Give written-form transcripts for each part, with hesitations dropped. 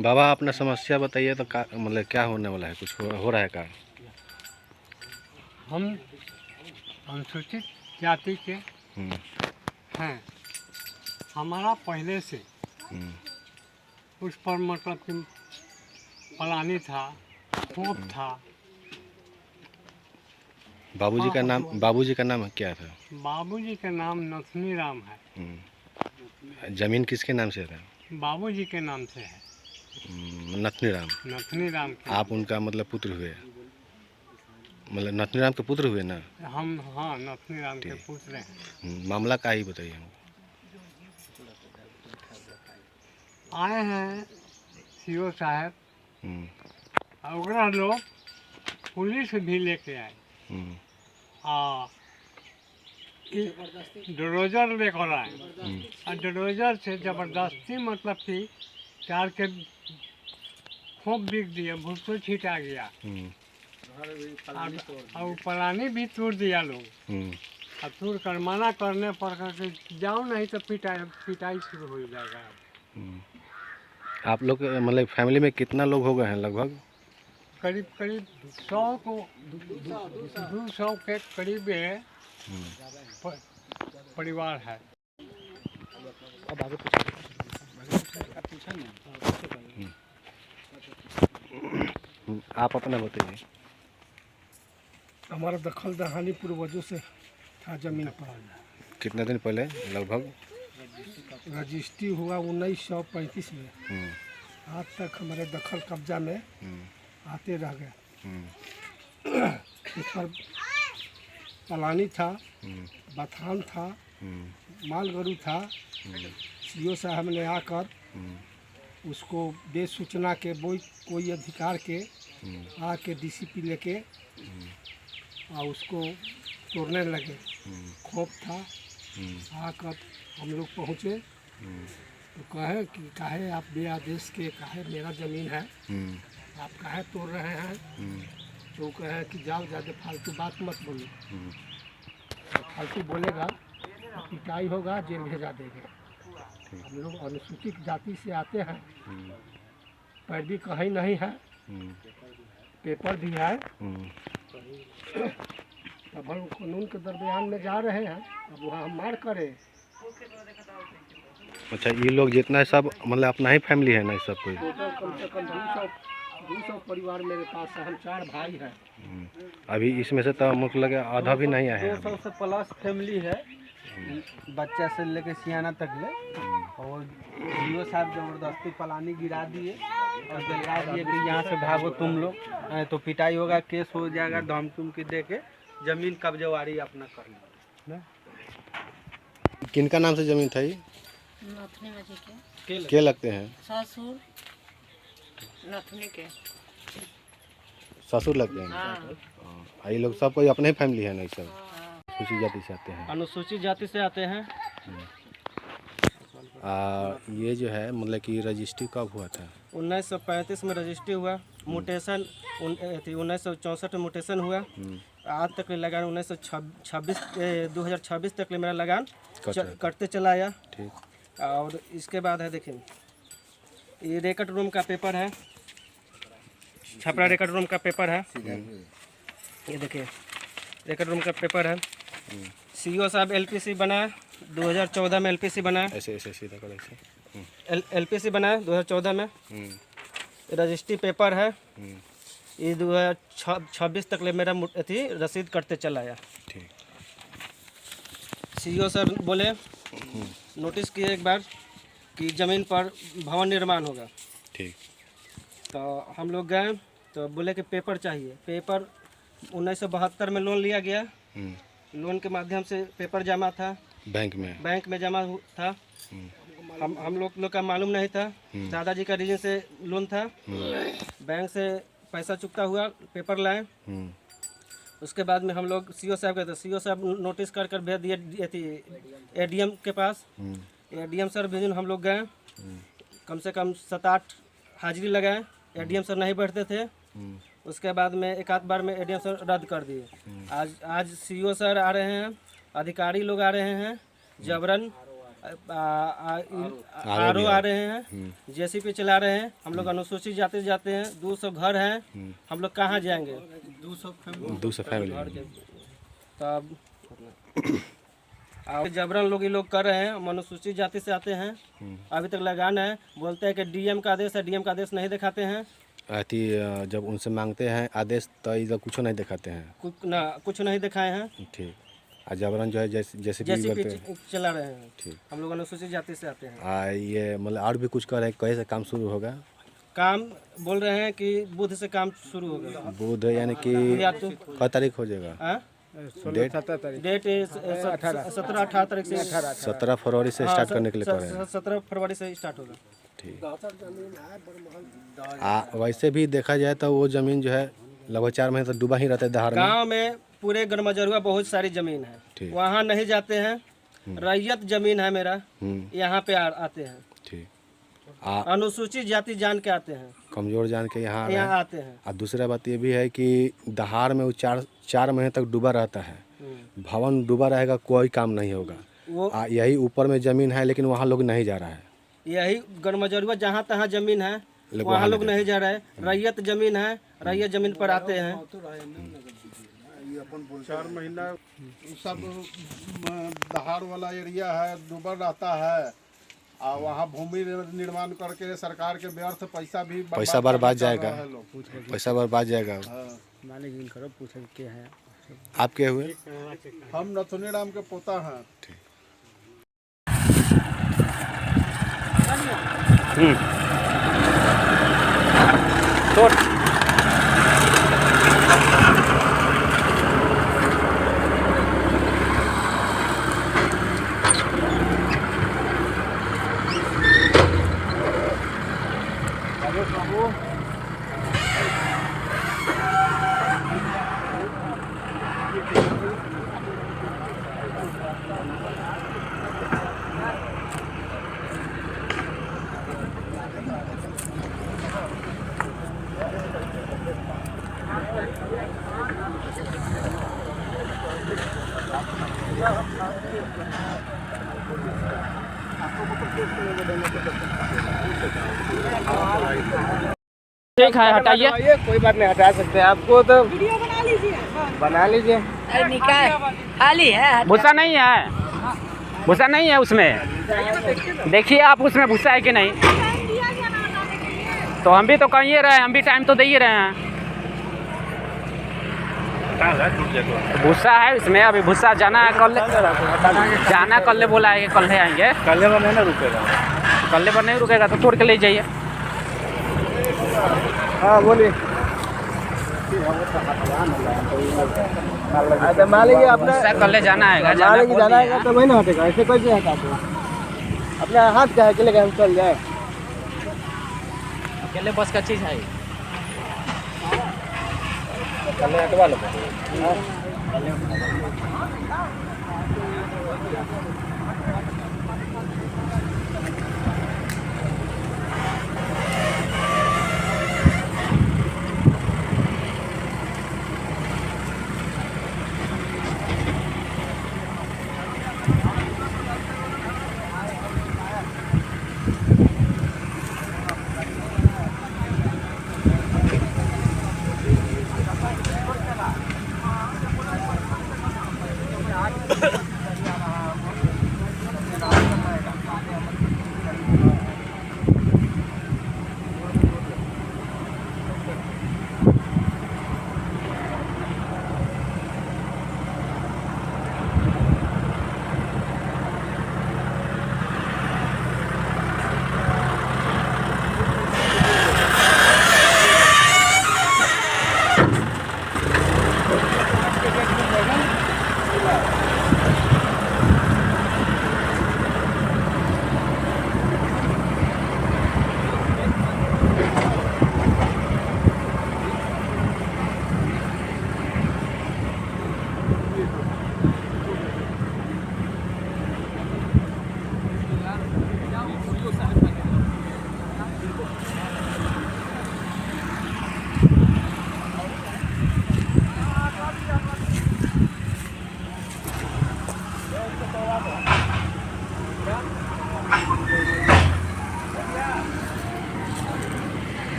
बाबा अपना समस्या बताइए तो मतलब क्या होने वाला है, कुछ हो रहा है क्या? हम अनुसूचित जाति के हैं। हमारा पहले से उस पर मतलब कि पलानी था, खोप था। बाबूजी का नाम क्या था? बाबूजी का नाम नथनी राम है। जमीन किसके नाम से था? बाबूजी के नाम से है, नथनी राम। नथनी राम के। आप उनका मतलब पुत्र हुए, मतलब नथनी राम के पुत्र हुए ना? हम हाँ नथनी राम के पुत्र हैं। मामला का ही बताइए हमको। आए हैं सीओ साहब, और लोग पुलिस भी लेके आए। डोजर लेकर आए और डोजर से ज़बरदस्ती मतलब कि चार के खोप बिक दिए, भूसो छिटा गया और पलानी भी तोड़ दिया लोग। और तोड़ कर मना करने पर करके जाओ, नहीं तो पिटाई शुरू हो जाएगा। आप लोग मतलब फैमिली में कितना लोग हो गए हैं लगभग? करीब 200 के करीब परिवार है। अब आगे आप अपना बताइए। हमारा दखल दहानी पूर्वजों से था जमीन पर। कितने दिन पहले लगभग? रजिस्ट्री हुआ 1935 में। आज तक हमारे दखल कब्जा में आते रह गए। इस पर पलानी था, बथान था, मालगरू था। सीओ साहब ने आकर उसको बेसूचना के कोई अधिकार के आके डीसीपी लेके और उसको तोड़ने लगे। खोप था। आकर हम लोग पहुँचे तो कहे कि काहे आप बेआदेश के, काहे मेरा ज़मीन है, आप काहे तोड़ रहे हैं। तो कहे कि जाओ, ज़्यादा फालतू बात मत बोलो, फालतू बोलेगा तो पिटाई होगा, जेल भेजा देंगे। हम लोग अनुसूचित जाति से आते हैं, पैरवी कहीं नहीं है, पेपर भी है। अब हम कानून के दरमियान में जा रहे हैं, अब वहाँ हम मार करें। अच्छा, ये लोग जितना सब मतलब अपना ही फैमिली है ना, सब कोई? टोटल कम से कम 200 परिवार मेरे पास है। हम 4 भाई हैं। अभी इसमें से तो मुझे लगे आधा भी नहीं आया है। 200 से प्लस फैमिली है, बच्चा से लेके सियाना तक ले। और सीओ साहब जबरदस्ती पलानी गिरा दिए और दिलवा दिए कि यहाँ से भागो तुम लोग, तो पिटाई होगा, केस हो जाएगा, धमकी दे के जमीन कब्जेवारी अपना कर ली। किनका नाम से जमीन था ये? नथनी जी के लगते हैं? ससुर नथनी के ससुर लगते हैं। ये लोग सब कोई अपने ही फैमिली है ना? सब अनुसूचित जाति से आते हैं। अनुसूचित जाति से आते हैं। ये जो है मतलब कि रजिस्ट्री कब हुआ था? 1935 में रजिस्ट्री हुआ। म्यूटेशन 1964 में म्यूटेशन हुआ। आज तक लगान 2026 तक मेरा लगान कटते चला आया। ठीक। और इसके बाद है, देखिए ये रेकर्ड रूम का पेपर है, छपरा रेकर्ड रूम का पेपर है। ये देखिए रेकर्ड रूम का पेपर है। सीओ साहब एलपीसी बनाया 2014 में, एलपीसी बनाया ऐसे सीधा कर ऐसे। एलपीसी बनाया 2014 में। रजिस्ट्री पेपर है। ये 2026 तक ले मेरा अथी रसीद कटते चला आया। ठीक। सीओ सर बोले, नोटिस किए एक बार कि ज़मीन पर भवन निर्माण होगा। ठीक। तो हम लोग गए तो बोले कि पेपर चाहिए। पेपर 1972 में लोन लिया गया। लोन के माध्यम से पेपर जमा था बैंक में जमा था। हम लोग का मालूम नहीं था। दादाजी का रीजन से लोन था। बैंक से पैसा चुकता हुआ पेपर लाए। उसके बाद में हम लोग सीओ साहब गए, तो सीओ साहब नोटिस कर भेज दिए एडीएम के पास। एडीएम सर भेजन हम लोग गए, कम से कम 7-8 हाजिरी लगाए। एडीएम सर नहीं बैठते थे। उसके बाद में एक आध बार में एडीएम सर रद्द कर दिए। आज सीओ सर आ रहे हैं, अधिकारी लोग आ रहे हैं, जबरन आरओ आ रहे हैं, जेसीपी चला रहे हैं। हम लोग अनुसूचित जाते जाते हैं, 200 घर हैं, हम लोग कहाँ जाएंगे? 200 फैमिली तब जबरन लोग ये लोग कर रहे हैं। हम अनुसूचित जाति से आते हैं, अभी तक लगान है। बोलते हैं कि डीएम का आदेश है, डीएम का आदेश नहीं दिखाते हैं। जब उनसे मांगते हैं आदेश तो इधर कुछ नहीं दिखाते हैं, कुछ नहीं दिखाए हैं। ठीक। जबरन जो है जैसे चला रहे हैं। ठीक। हम लोग अनुसूचित जाति से आते हैं। ये मतलब और भी कुछ कर रहे हैं, कैसे काम शुरू होगा? काम बोल रहे हैं कि बुध से काम शुरू होगा। बुध यानी कि क्या तारीख हो जाएगा? डेट 17-18 तारीख से 17 फरवरी से स्टार्ट करने के लिए कह रहे हैं। 17 फरवरी से स्टार्ट होगा। ठीक। वैसे भी देखा जाए तो वो जमीन जो है लगभग 4 महीने तक डूबा ही रहता है दहाड़ में। गाँव में पूरे गरमजरुआ बहुत सारी जमीन है, वहाँ नहीं जाते हैं। रैयत जमीन है मेरा, यहाँ पे आते हैं। ठीक। अनुसूचित जाति जान के आते हैं, कमजोर जान के यहाँ आते हैं। और दूसरा बात ये भी है कि दहाड़ में वो 4 महीने तक डूबा रहता है। भवन डूबा रहेगा, कोई काम नहीं होगा। यही ऊपर में जमीन है लेकिन वहाँ लोग नहीं जा रहा है। यही गरमजरुआ जहाँ तहाँ जमीन है, वहाँ लोग नहीं जा रहे हैं। रैयत जमीन है, रैयत जमीन पर आते हैं। 4 महीना सब दहाड़ वाला एरिया है, डूबा रहता है। और वहाँ भूमि निर्माण करके सरकार के व्यर्थ पैसा बर्बाद जाएगा, पैसा बर्बाद जाएगा। मालिक करो पूछे क्या है। आप क्या हुए? हम नथुनी राम के पोता हैं। ठीक है, हटाइए, कोई बात नहीं, हटा सकते हैं आपको। तो वीडियो बना लीजिए। अरे निकाल, खाली है, भूसा नहीं है, भूसा नहीं है उसमें। देखिए आप उसमें भूसा है कि नहीं। तो हम भी तो कह ही रहे हैं, हम भी टाइम तो दे ही रहे हैं। भूसा है इसमें, अभी भूसा जाना है कल, जाना कल बोला है कि कल आएंगे। कल पर नहीं ना रुकेगा, कल पर नहीं रुकेगा तो तोड़ के ले जाइए। हाँ बोलिए। मालिक अपना कल जाना है, जाना है तो वही ना हटेगा, ऐसे कैसे हटा दो? अपना हाथ का है अकेले हम चल जाए, अकेले बस का चीज़ है। कल हटवा लो।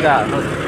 जाएगा।